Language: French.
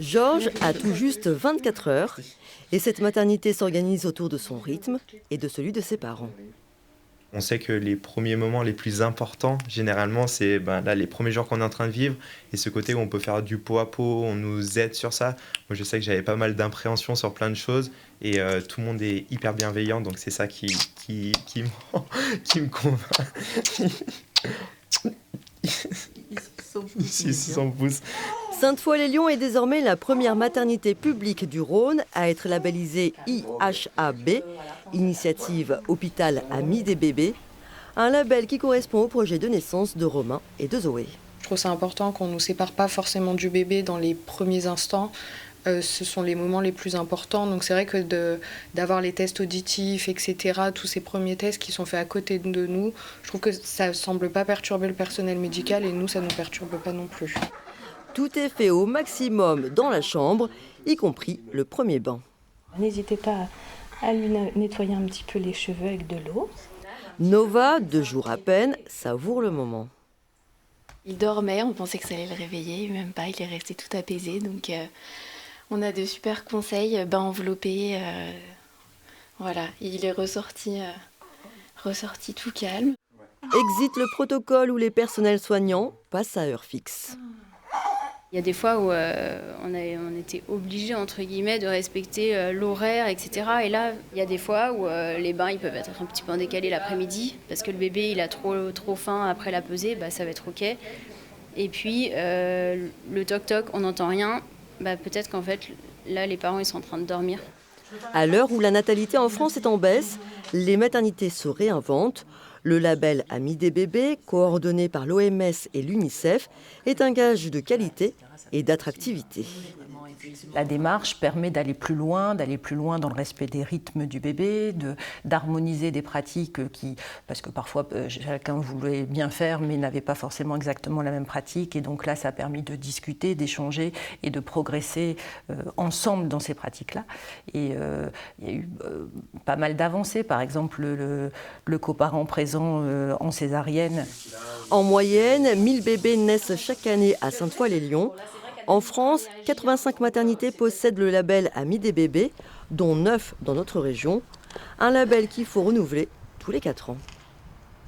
Georges a tout juste 24 heures et cette maternité s'organise autour de son rythme et de celui de ses parents. On sait que les premiers moments les plus importants, généralement, c'est là, les premiers jours qu'on est en train de vivre et ce côté où on peut faire du pot à pot, on nous aide sur ça. Moi, je sais que j'avais pas mal d'appréhension sur plein de choses et tout le monde est hyper bienveillant, donc c'est ça qui me convainc. Ici, son pouce. Sainte-Foy-les-Lyons est désormais la première maternité publique du Rhône à être labellisée IHAB, Initiative Hôpital Ami des bébés, un label qui correspond au projet de naissance de Romain et de Zoé. Je trouve ça important qu'on ne nous sépare pas forcément du bébé dans les premiers instants. Ce sont les moments les plus importants. Donc c'est vrai que d'avoir les tests auditifs, etc., tous ces premiers tests qui sont faits à côté de nous, je trouve que ça ne semble pas perturber le personnel médical et nous, ça ne nous perturbe pas non plus. Tout est fait au maximum dans la chambre, y compris le premier bain. N'hésitez pas à lui nettoyer un petit peu les cheveux avec de l'eau. Nova, 2 jours à peine, savoure le moment. Il dormait, on pensait que ça allait le réveiller, même pas, il est resté tout apaisé. Donc on a de super conseils, bain enveloppé, voilà, il est ressorti tout calme. Exit le protocole où les personnels soignants passent à heure fixe. Il y a des fois où on était obligé entre guillemets de respecter l'horaire, etc. Et là, il y a des fois où les bains ils peuvent être un petit peu en décalé l'après-midi parce que le bébé il a trop faim après la pesée, ça va être ok. Et puis le toc-toc, on n'entend rien, peut-être qu'en fait là les parents ils sont en train de dormir. À l'heure où la natalité en France est en baisse, les maternités se réinventent. Le label Ami des bébés, coordonné par l'OMS et l'UNICEF, est un gage de qualité et d'attractivité. La démarche permet d'aller plus loin dans le respect des rythmes du bébé, d'harmoniser des pratiques parce que parfois chacun voulait bien faire mais n'avait pas forcément exactement la même pratique. Et donc là, ça a permis de discuter, d'échanger et de progresser ensemble dans ces pratiques-là. Et il y a eu pas mal d'avancées, par exemple le coparent présent en césarienne. En moyenne, 1000 bébés naissent chaque année à Sainte-Foy-les-Lyons. En France, 85 maternités possèdent le label Ami des bébés, dont 9 dans notre région. Un label qu'il faut renouveler tous les 4 ans.